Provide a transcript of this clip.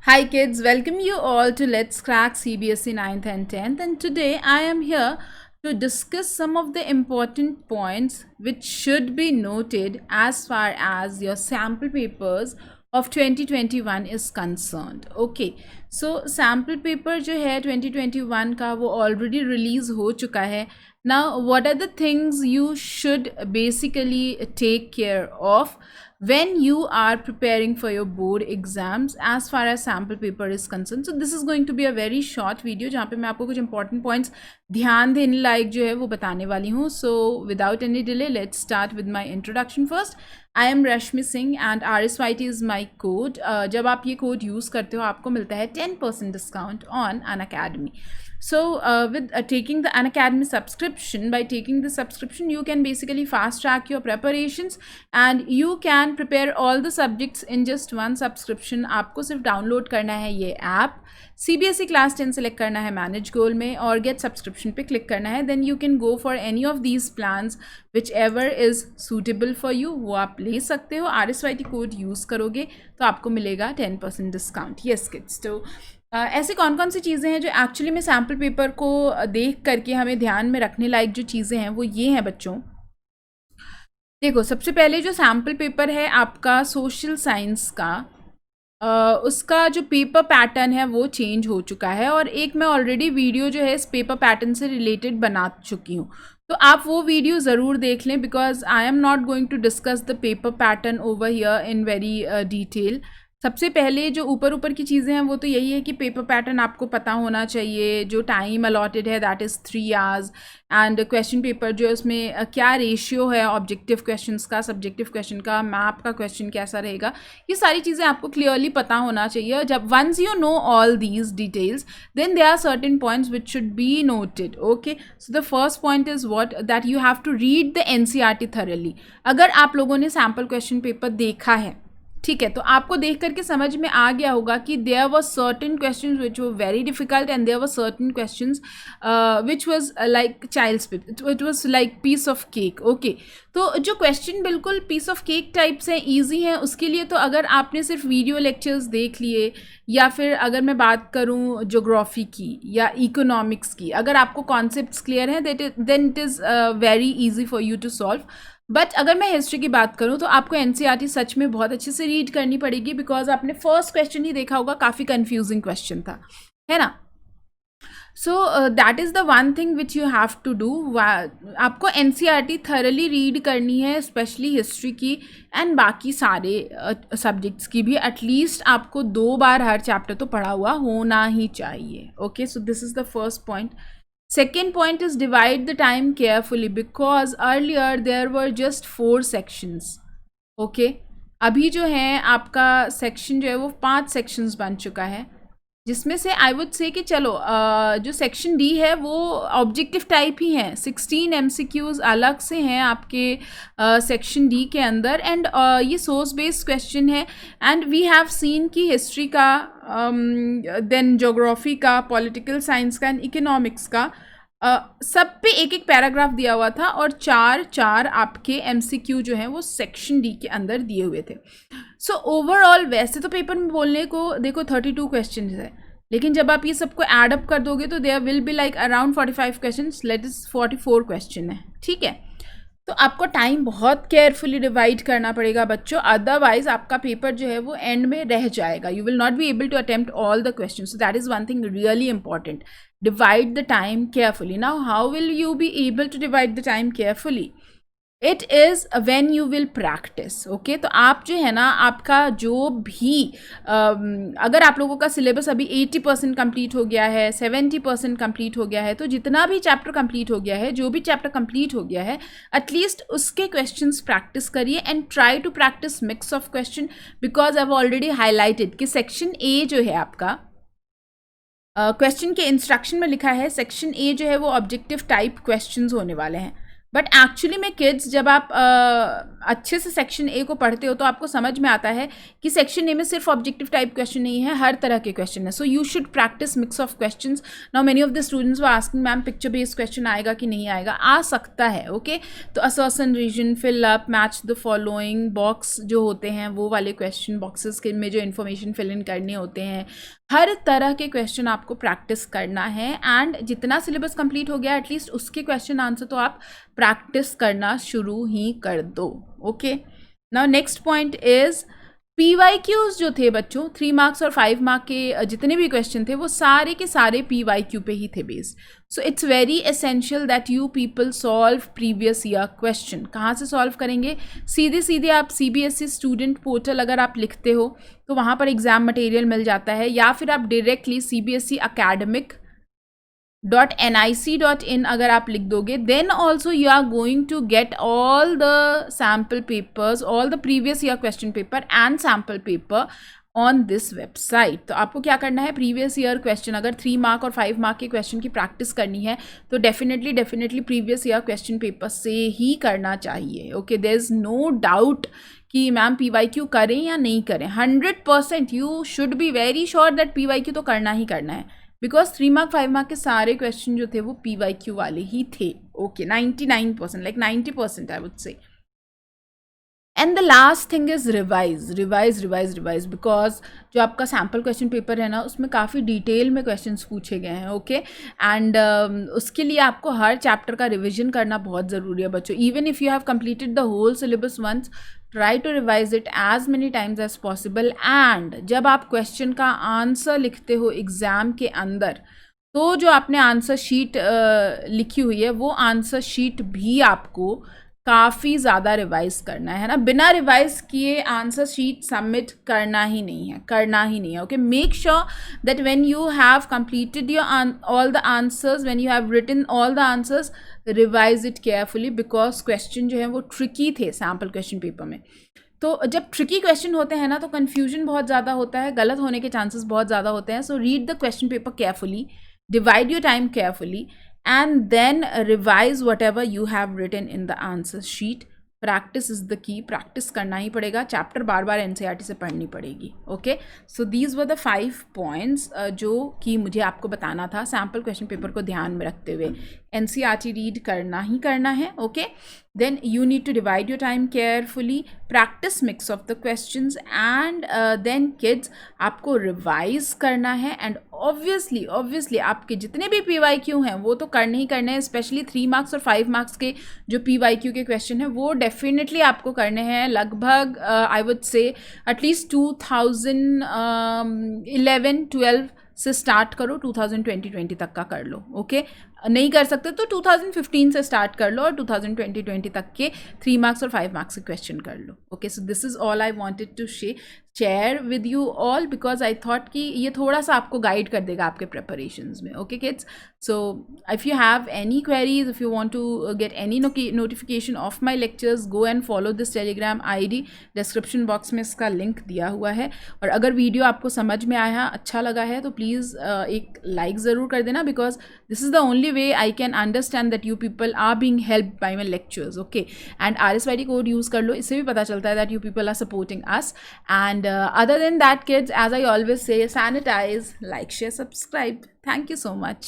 Hi kids, welcome you all to Let's Crack CBSE 9th and 10th, and today I am here to discuss some of the important points which should be noted as far as your sample papers of 2021 is concerned. Okay, so sample paper जो है 2021 का वो already release हो चुका है. Now what are the things you should basically take care of when you are preparing for your board exams as far as sample paper is concerned? So this is going to be a very short video जहाँ पे मैं आपको कुछ important points ध्यान देने लायक जो है वो बताने वाली हूँ. So without any delay, let's start with my introduction first. I am Rashmi Singh and RSYT is my code. जब आप ये code use करते हो आपको मिलता है 10% discount on Unacademy. So with taking the Unacademy subscription, by taking the subscription you can basically fast track your preparations and you can prepare all the subjects in just one subscription. आपको सिर्फ download करना है ये app, CBSE class 10 select करना है manage गोल में और get subscription पे क्लिक करना है. Then you can go for any of these plans whichever is suitable for you, वो आप ले सकते हो. RSYT कोड यूज़ करोगे तो आपको मिलेगा 10% डिस्काउंट. येस किड्स, तो ऐसे कौन कौन सी चीज़ें हैं जो एक्चुअली में सैम्पल पेपर को देख करके हमें ध्यान में रखने लायक जो चीज़ें हैं वो ये हैं बच्चों. देखो, सबसे पहले जो सैम्पल पेपर है आपका सोशल साइंस का, उसका जो पेपर पैटर्न है वो चेंज हो चुका है और एक मैं ऑलरेडी वीडियो जो है इस पेपर पैटर्न से रिलेटेड बना चुकी हूँ, तो आप वो वीडियो ज़रूर देख लें because I am not going to discuss the paper pattern over here in very detail. सबसे पहले जो ऊपर की चीज़ें हैं वो तो यही है कि पेपर पैटर्न आपको पता होना चाहिए. जो टाइम अलॉटेड है that is 3 hours and question paper जो है उसमें क्या रेशियो है ऑब्जेक्टिव क्वेश्चंस का, सब्जेक्टिव क्वेश्चन का, मैप का क्वेश्चन कैसा रहेगा, ये सारी चीज़ें आपको क्लियरली पता होना चाहिए. जब once you know all these details then there are certain points which should be noted. Okay, so the first point is what that you have to read द NCERT थॉरली. अगर आप लोगों ने सैम्पल क्वेश्चन पेपर देखा है, ठीक है, तो आपको देख करके समझ में आ गया होगा कि there were certain questions which were very difficult and there were certain questions which was like child's paper, it was like piece of cake. Okay, तो जो क्वेश्चन बिल्कुल पीस ऑफ केक टाइप्स हैं, ईजी हैं, उसके लिए तो अगर आपने सिर्फ वीडियो लेक्चर्स देख लिए या फिर अगर मैं बात करूं ज्योग्राफी की या इकोनॉमिक्स की, अगर आपको कॉन्सेप्ट्स क्लियर हैं then it is very easy for you to solve. But अगर मैं हिस्ट्री की बात करूं तो आपको NCERT सच में बहुत अच्छे से रीड करनी पड़ेगी बिकॉज आपने फर्स्ट क्वेश्चन ही देखा होगा, काफ़ी कंफ्यूजिंग क्वेश्चन था, है ना. So that is the one thing which you have to do. आपको NCERT थरली रीड करनी है, स्पेशली हिस्ट्री की एंड बाकी सारे सब्जेक्ट्स की भी. एटलीस्ट आपको 2 बार हर चैप्टर तो पढ़ा हुआ होना ही चाहिए. Okay, so this is the first point. Second point is divide the time carefully because earlier there were just 4 sections. Okay, अभी जो है आपका सेक्शन जो है वो 5 सेक्शंस बन चुका है, जिसमें से आई वुड से कि चलो जो सेक्शन डी है वो ऑब्जेक्टिव टाइप ही हैं. 16 MCQs अलग से हैं आपके सेक्शन डी के अंदर एंड ये सोर्स बेस्ड क्वेश्चन है. एंड वी हैव सीन कि हिस्ट्री का, देन ज्योग्राफी का, पॉलिटिकल साइंस का एंड इकोनॉमिक्स का सब पे एक एक पैराग्राफ दिया हुआ था और 4 आपके MCQ जो हैं वो सेक्शन डी के अंदर दिए हुए थे. सो ओवरऑल वैसे तो पेपर में बोलने को देखो 32 क्वेश्चन है, लेकिन जब आप ये सबको ऐड अप कर दोगे तो there will be like around 45 question, late is 44 question है. ठीक है, तो आपको टाइम बहुत केयरफुली डिवाइड करना पड़ेगा बच्चों, अदरवाइज आपका पेपर जो है वो एंड में रह जाएगा. You will not be able to attempt all the question. So that is one thing really important. Divide the time carefully. Now, how will you be able to divide the time carefully? It is when you will practice. Okay, तो आप जो है ना, आपका जो भी अगर आप लोगों का सिलेबस अभी 80% कंप्लीट हो गया है, 70% कंप्लीट हो गया है, तो जितना भी चैप्टर कंप्लीट हो गया है, जो भी चैप्टर कंप्लीट हो गया है, एटलीस्ट उसके क्वेश्चंस प्रैक्टिस करिए and try to practice mix of question because I have already highlighted कि सेक्शन ए जो है आपका क्वेश्चन के इंस्ट्रक्शन में लिखा है सेक्शन ए जो है वो ऑब्जेक्टिव टाइप क्वेश्चंस होने वाले हैं. बट एक्चुअली में किड्स जब आप अच्छे से सेक्शन ए को पढ़ते हो तो आपको समझ में आता है कि सेक्शन ए में सिर्फ ऑब्जेक्टिव टाइप क्वेश्चन नहीं है, हर तरह के क्वेश्चन है. So you should practice mix of questions. Now many of the students were asking ma'am picture based question आएगा कि नहीं आएगा. आ सकता है. ओके, तो assertion, reason, fill up, match the following, box जो होते हैं वो वाले क्वेश्चन, बॉक्सेस के में जो इन्फॉर्मेशन फिल इन करने होते हैं, हर तरह के क्वेश्चन आपको प्रैक्टिस करना है. एंड जितना सिलेबस कंप्लीट हो गया एटलीस्ट उसके क्वेश्चन आंसर तो आप प्रैक्टिस करना शुरू ही कर दो. Okay, now next point is PYQs जो थे बच्चों, 3 मार्क्स और 5 मार्क के जितने भी क्वेश्चन थे वो सारे के सारे PYQ पे ही थे based. So it's very essential that you people solve previous year question. कहाँ से सॉल्व करेंगे? सीधे सीधे आप CBSE स्टूडेंट पोर्टल अगर आप लिखते हो तो वहाँ पर एग्जाम मटेरियल मिल जाता है, या फिर आप डायरेक्टली CBSE academic.nic.in अगर आप लिख दोगे, then also you are going to get all the sample papers, all the previous year question paper and sample paper on this website. तो आपको क्या करना है, प्रीवियस ईयर क्वेश्चन, अगर 3 मार्क और 5 मार्क के क्वेश्चन की प्रैक्टिस करनी है तो definitely previous year question paper से ही करना चाहिए. Okay, there is no doubt कि मैम PYQ करें या नहीं करें. 100% you should be very sure that PYQ तो करना ही करना है, बिकॉज 3 मार्क 5 मार्क के सारे क्वेश्चन जो थे वो PYQ वाले ही थे. Okay, 99%, like 90% I would say. And the last thing is revise, because जो आपका सैम्पल क्वेश्चन पेपर है ना उसमें काफ़ी डिटेल में क्वेश्चंस पूछे गए हैं. ओके, एंड उसके लिए आपको हर चैप्टर का रिविजन करना बहुत ज़रूरी है बच्चों. Even if you have completed the whole syllabus once, try to revise it as many times as possible. And जब आप क्वेश्चन का आंसर लिखते हो एग्ज़ाम के अंदर, तो जो आपने आंसर शीट लिखी हुई है वो आंसर शीट भी आपको काफ़ी ज़्यादा रिवाइज करना है ना. बिना रिवाइज किए आंसर शीट सबमिट करना ही नहीं है. Okay, make sure that when you have completed your all the answers, when you have written all the answers, revise it carefully, because question जो है वो ट्रिकी थे सैम्पल क्वेश्चन पेपर में. तो जब ट्रिकी क्वेश्चन होते हैं ना तो कन्फ्यूजन बहुत ज़्यादा होता है, गलत होने के चांसेस बहुत ज़्यादा होते हैं. So read the question paper carefully, divide your time carefully, and then revise whatever you have written in the answer sheet. Practice is the key. Practice करना ही पड़ेगा. चैप्टर बार बार NCERT से पढ़नी पड़ेगी. Okay, so these were the 5 points जो कि मुझे आपको बताना था सैम्पल क्वेश्चन पेपर को ध्यान में रखते हुए. NCERT रीड करना ही करना है. Okay, then you need to divide your time carefully, practice mix of the questions, and then kids आपको revise करना है. and obviously आपके जितने भी PYQ हैं वो तो करने ही करने हैं. स्पेशली 3 मार्क्स और 5 मार्क्स के जो PYQ के क्वेश्चन हैं वो डेफिनेटली आपको करने हैं. लगभग आई वुड से एटलीस्ट 2011-12 से स्टार्ट करो, 2020 तक का कर लो. ओके, नहीं कर सकते तो 2015 से स्टार्ट कर लो और 2020 तक के 3 मार्क्स और 5 मार्क्स के क्वेश्चन कर लो. Okay, so this is all I wanted to share with you all, because I thought कि ये थोड़ा सा आपको गाइड कर देगा आपके प्रेपरेशंस में. Okay kids, so if you have any queries, if you want to get any notification of my lectures, go and follow this Telegram ID. Description box में इसका लिंक दिया हुआ है. और अगर वीडियो आपको समझ में आया, अच्छा लगा है तो प्लीज़ एक लाइक ज़रूर कर देना, because this is the only way I can understand that you people are being helped by my lectures. Okay, and RSYD code use कर लो, इससे भी पता चलता है that you people are supporting us. And other than that kids, as I always say, sanitize, like, share, subscribe. Thank you so much.